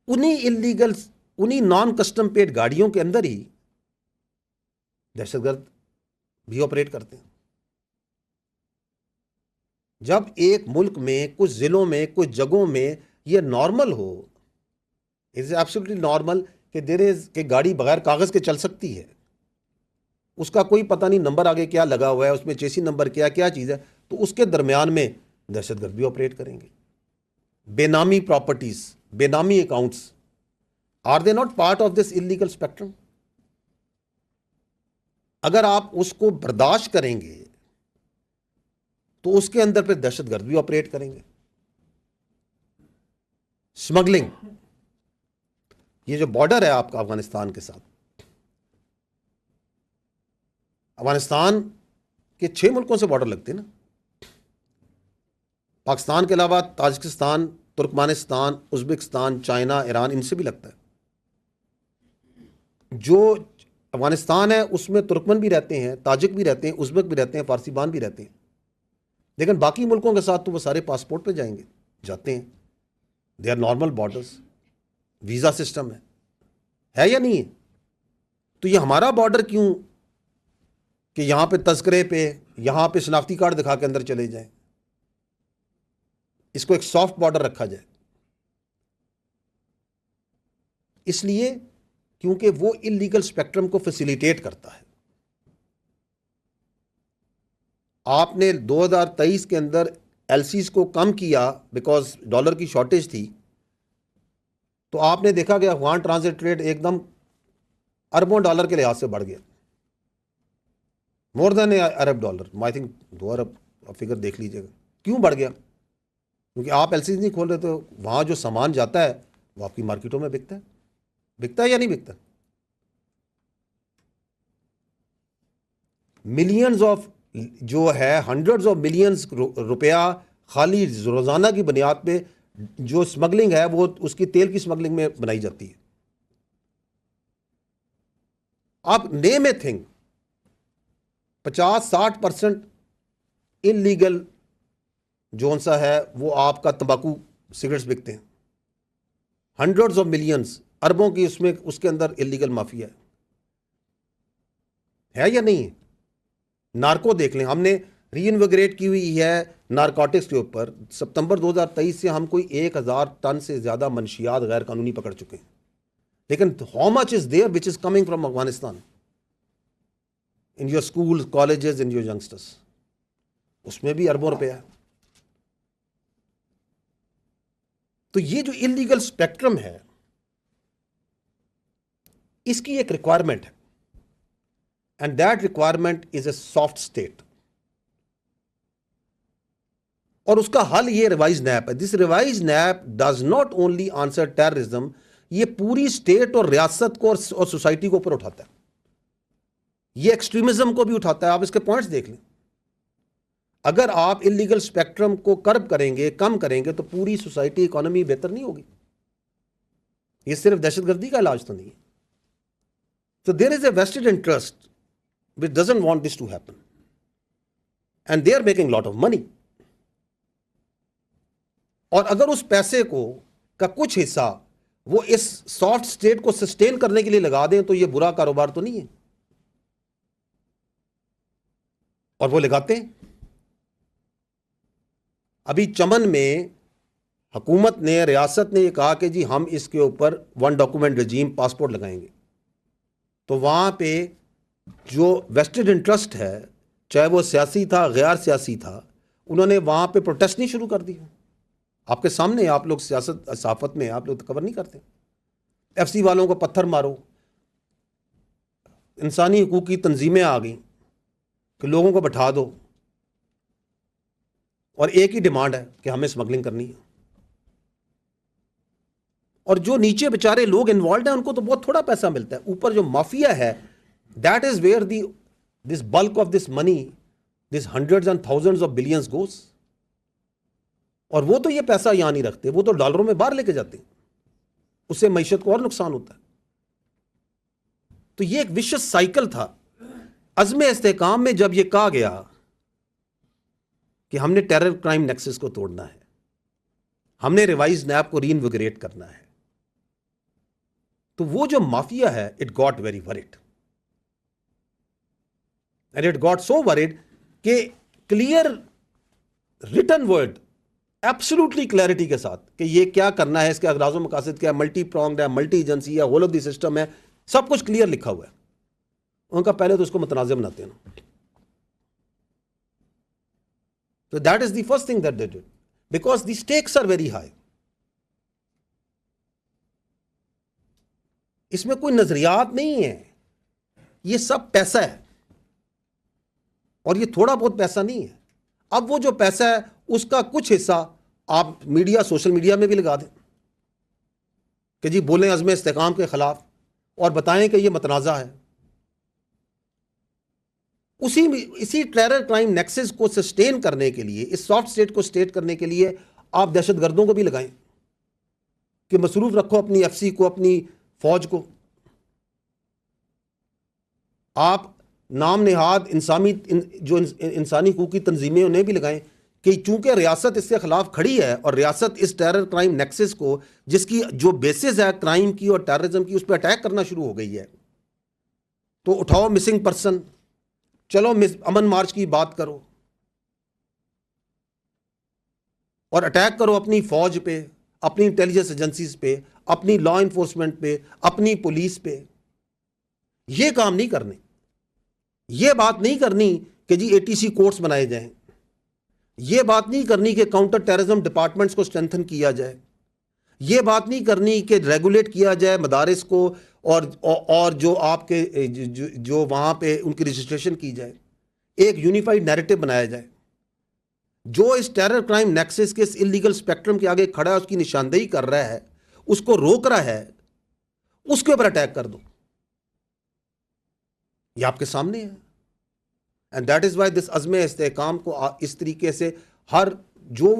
انہی non custom paid گاڑیوں کے اندر ہی دہشت گرد بھی آپریٹ کرتے ہیں. جب ایک ملک میں کچھ ضلعوں میں کچھ جگہوں میں یہ نارمل ہو، اٹس ایبسولوٹلی نارمل کہ گاڑی بغیر کاغذ کے چل سکتی ہے، اس کا کوئی پتہ نہیں نمبر آگے کیا لگا ہوا ہے، اس میں چیسی نمبر کیا چیز ہے، تو اس کے درمیان میں دہشت گرد بھی آپریٹ کریں گے. بے نامی پراپرٹیز، بے نامی accounts, are they not part of this illegal spectrum? اگر آپ اس کو برداشت کریں گے تو اس کے اندر پھر دہشت گرد بھی آپریٹ کریں گے. اسمگلنگ، یہ جو بارڈر ہے آپ کا افغانستان کے ساتھ، افغانستان کے 6 ملکوں سے بارڈر لگتے ہیں نا، پاکستان کے علاوہ Tajikistan, Turkmenistan, Uzbekistan, China, Iran, ان سے بھی لگتا ہے. جو افغانستان ہے اس میں ترکمن بھی رہتے ہیں، تاجک بھی رہتے ہیں، ازبک بھی رہتے ہیں، فارسی بان بھی رہتے ہیں، لیکن باقی ملکوں کے ساتھ تو وہ سارے پاسپورٹ پہ جائیں گے، جاتے ہیں. They are normal borders, visa system ہے یا نہیں ہے؟ تو یہ ہمارا بارڈر کیوں کہ یہاں پہ تذکرے پہ، یہاں پہ شناختی کارڈ دکھا کے اندر چلے جائیں، اس کو ایک سافٹ بارڈر رکھا جائے؟ اس لیے کیونکہ وہ انلیگل اسپیکٹرم کو فیسیلیٹیٹ کرتا ہے. آپ نے 2023 کے اندر ایل سیز کو کم کیا بیکاز ڈالر کی شارٹیج تھی، تو آپ نے دیکھا کہ افغان ٹرانزٹ ٹریڈ ایک دم اربوں ڈالر کے لحاظ سے بڑھ گیا، مور دین ارب ڈالر، آئی تھنک 2 ارب فگر دیکھ لیجیے گا. کیوں بڑھ گیا؟ کیونکہ آپ ایل سیز نہیں کھول رہے، تو وہاں جو سامان جاتا ہے وہ آپ کی مارکیٹوں میں بکتا ہے یا نہیں بکتا؟ ملینز آف جو ہے، ہنڈریڈز آف ملینز روپیہ خالی روزانہ کی بنیاد پہ جو اسمگلنگ ہے وہ اس کی تیل کی اسمگلنگ میں بنائی جاتی ہے. آپ نیم اے تھنگ، 50-60% انلیگل جو سا ہے وہ آپ کا تمباکو سگریٹس بکتے ہیں، ہنڈریڈز آف ملینز، اربوں کی اس کے اندر انلیگل مافیا ہے یا نہیں ہے؟ نارکو دیکھ لیں، ہم نے ری انویگریٹ کی ہوئی ہے نارکوٹکس کے اوپر. ستمبر 2023 سے ہم کوئی 1000 ٹن سے زیادہ منشیات غیر قانونی پکڑ چکے ہیں، لیکن how much is there which is coming from Afghanistan in your school, colleges, in your youngsters? اس میں بھی اربوں روپیہ ہے. تو یہ جو انلیگل اسپیکٹرم ہے اس کی ایک ریکوائرمنٹ ہے، and that requirement is a soft state. اور اس کا حل یہ ریوائز نیپ ہے. This revised NAP does not only answer terrorism, یہ پوری اسٹیٹ اور ریاست کو اور سوسائٹی کو اوپر اٹھاتا ہے، یہ ایکسٹریمزم کو بھی اٹھاتا ہے. آپ اس کے پوائنٹس دیکھ لیں. اگر آپ انلیگل اسپیکٹرم کو کرب کریں گے، کم کریں گے، تو پوری سوسائٹی، اکانومی بہتر نہیں ہوگی. یہ صرف دہشت گردی کا علاج تو نہیں ہے. So there is a vested interest which doesn't want this to happen, and they are making lot of money. اور اگر اس پیسے کا کچھ حصہ وہ اس سافٹ اسٹیٹ کو سسٹین کرنے کے لیے لگا دیں تو یہ برا کاروبار تو نہیں ہے، اور وہ لگاتے ہیں. ابھی چمن میں حکومت نے، ریاست نے یہ کہا کہ جی ہم اس کے اوپر 1 ڈاکومنٹ رجیم پاسپورٹ لگائیں گے. تو وہاں پہ جو ویسٹڈ انٹرسٹ ہے، چاہے وہ سیاسی تھا، غیر سیاسی تھا، انہوں نے وہاں پہ پروٹیسٹ نہیں شروع کر دی. آپ کے سامنے، آپ لوگ سیاست صحافت میں آپ لوگ کور نہیں کرتے. ایف سی والوں کو پتھر مارو، انسانی حقوق کی تنظیمیں آ گئیں کہ لوگوں کو بٹھا دو، اور ایک ہی ڈیمانڈ ہے کہ ہمیں اسمگلنگ کرنی ہے. اور جو نیچے بیچارے لوگ انوالوڈ ہیں ان کو تو بہت تھوڑا پیسہ ملتا ہے. اوپر جو مافیا ہے، that is where this bulk of this money, this hundreds and thousands of billions goes. اور وہ تو یہ پیسہ یہاں نہیں رکھتے، وہ تو ڈالروں میں باہر لے کے جاتے ہیں، اس سے معیشت کو اور نقصان ہوتا ہے. تو یہ ایک وشس سائیکل تھا. عزم استحکام میں جب یہ کہا گیا کہ ہم نے ٹیرر کرائم نیکسس کو توڑنا ہے، ہم نے ریوائز نیپ کو ری انویگریٹ کرنا ہے، تو وہ جو مافیا ہے it got very word and it got so word کہ clear written word absolutely clarity کے ساتھ کہ یہ کیا کرنا ہے, اس کے اغراض و مقاصد کیا ہے, ملٹی پرونگڈ ہے, ملٹی ایجنسی ہے, ہول آف دی سسٹم ہے, سب کچھ کلیئر لکھا ہوا ہے. ان کا پہلے تو اس کو متنازع بناتے ہیں. So that is the first thing that they did because the stakes are very high. اس میں کوئی نظریات نہیں ہے, یہ سب پیسہ ہے اور یہ تھوڑا بہت پیسہ نہیں ہے. اب وہ جو پیسہ ہے اس کا کچھ حصہ آپ میڈیا, سوشل میڈیا میں بھی لگا دیں کہ جی بولیں عزم استحکام کے خلاف اور بتائیں کہ یہ متنازع ہے. اسی ٹیرر کرائم نیکسس کو سسٹین کرنے کے لیے, اس سافٹ اسٹیٹ کو سسٹین کرنے کے لیے آپ دہشت گردوں کو بھی لگائیں کہ مصروف رکھو اپنی ایف سی کو, اپنی فوج کو. آپ نام نہاد انسانی حقوقی تنظیمیں انہیں بھی لگائیں کہ چونکہ ریاست اس کے خلاف کھڑی ہے اور ریاست اس ٹیرر کرائم نیکسس کو, جس کی جو بیسز ہے کرائم کی اور ٹیررزم کی, اس پہ اٹیک کرنا شروع ہو گئی ہے, تو اٹھاؤ مسنگ پرسن, چلو امن مارچ کی بات کرو اور اٹیک کرو اپنی فوج پہ, اپنی انٹیلیجنس ایجنسیز پہ, اپنی لا انفورسمنٹ پہ, اپنی پولیس پہ. یہ کام نہیں کرنے, یہ بات نہیں کرنی کہ جی ATC کورٹس بنائے جائیں, یہ بات نہیں کرنی کہ کاؤنٹر ٹیررزم ڈپارٹمنٹس کو اسٹرینتھن کیا جائے, یہ بات نہیں کرنی کہ ریگولیٹ کیا جائے مدارس کو اور جو آپ کے جو وہاں پہ ان کی رجسٹریشن کی جائے, ایک یونیفائڈ نیریٹو بنایا جائے. جو اس ٹیرر کرائم نیکسس کے اس اللیگل اسپیکٹرم کے آگے کھڑا ہے, اس کی نشاندہی کر رہا ہے, اس کو روک رہا ہے, اس کے اوپر اٹیک کر دو. یہ آپ کے سامنے ہے. And that is why this عزم استحکام کو اس طریقے سے ہر جو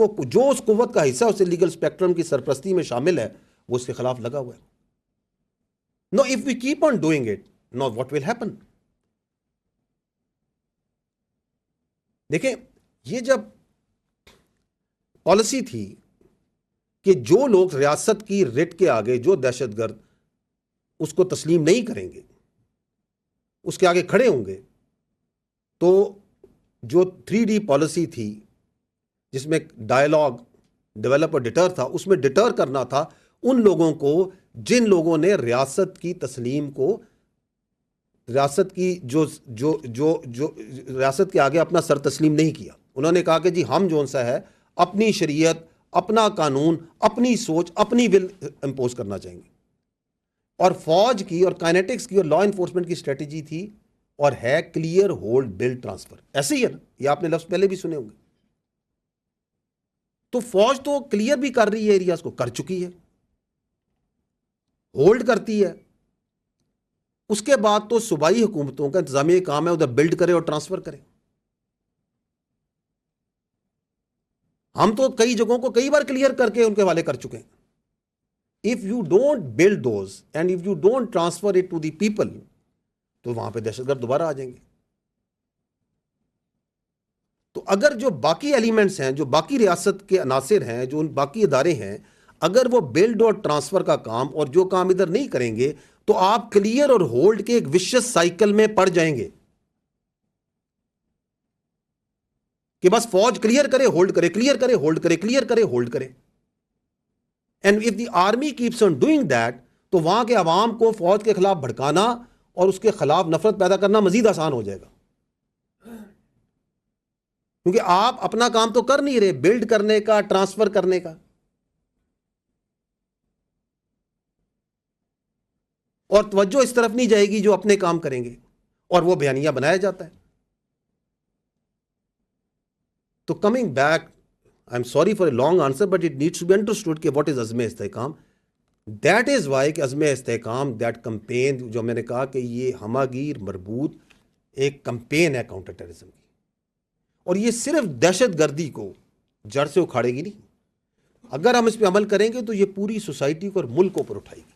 اس قوت کا حصہ اس اللیگل اسپیکٹرم کی سرپرستی میں شامل ہے, وہ اس کے خلاف لگا ہوا ہے. No, if we keep on doing it, now what will happen? دیکھیں, یہ جب پالیسی تھی کہ جو لوگ ریاست کی رٹ کے آگے, جو دہشت گرد اس کو تسلیم نہیں کریں گے, اس کے آگے کھڑے ہوں گے, تو جو 3D پالیسی تھی جس میں ڈائلاگ, ڈیولپ اور ڈیٹر تھا, اس میں ڈیٹر کرنا تھا ان لوگوں کو جن لوگوں نے ریاست کی تسلیم کو, ریاست کی جو ریاست کے آگے اپنا سر تسلیم نہیں کیا. انہوں نے کہا کہ جی ہم جو سا ہے اپنی شریعت, اپنا قانون, اپنی سوچ, اپنی ول امپوز کرنا چاہیں گے. اور فوج کی اور کائنیٹکس کی اور لا انفورسمنٹ کی اسٹریٹجی تھی اور ہے کلیئر ہولڈ بلڈ ٹرانسفر. ایسے ہی ہے نا, یہ آپ نے لفظ پہلے بھی سنے ہوں گے. تو فوج تو کلیئر بھی کر رہی ہے, ایریاز کو کر چکی ہے, ہولڈ کرتی ہے. اس کے بعد تو صوبائی حکومتوں کا انتظامی کام ہے ادھر بلڈ کرے اور ٹرانسفر کرے. ہم تو کئی جگہوں کو کئی بار کلیئر کر کے ان کے حوالے کر چکے ہیں. If you don't build those and if you don't transfer it to the people, تو وہاں پہ دہشت گرد دوبارہ آ جائیں گے. تو اگر جو باقی ایلیمنٹس ہیں, جو باقی ریاست کے عناصر ہیں, جو ان باقی ادارے ہیں, اگر وہ بلڈ اور ٹرانسفر کا کام اور جو کام ادھر نہیں کریں گے, تو آپ کلیئر اور ہولڈ کے ایک وشس سائیکل میں پڑ جائیں گے کہ بس فوج کلیئر کرے, ہولڈ کرے, کلیئر کرے, ہولڈ کرے, کلیئر کرے, ہولڈ کرے. And if the army keeps on doing that, تو وہاں کے عوام کو فوج کے خلاف بھڑکانا اور اس کے خلاف نفرت پیدا کرنا مزید آسان ہو جائے گا. کیونکہ آپ اپنا کام تو کر نہیں رہے, بلڈ کرنے کا, ٹرانسفر کرنے کا, اور توجہ اس طرف نہیں جائے گی جو اپنے کام کریں گے, اور وہ بیانیہ بنایا جاتا ہے. تو coming back, I'm sorry for a long answer but it needs to be understood کہ واٹ از عزم استحکام. دیٹ از وائی کہ عزم استحکام, دیٹ کمپین, جو میں نے کہا کہ یہ ہماگیر مربوط ایک کمپین ہے کاؤنٹر ٹیررزم کی, اور یہ صرف دہشت گردی کو جڑ سے اکھاڑے گی نہیں. اگر ہم اس پہ عمل کریں گے تو یہ پوری سوسائٹی کو اور ملک کو اوپر اٹھائے گی.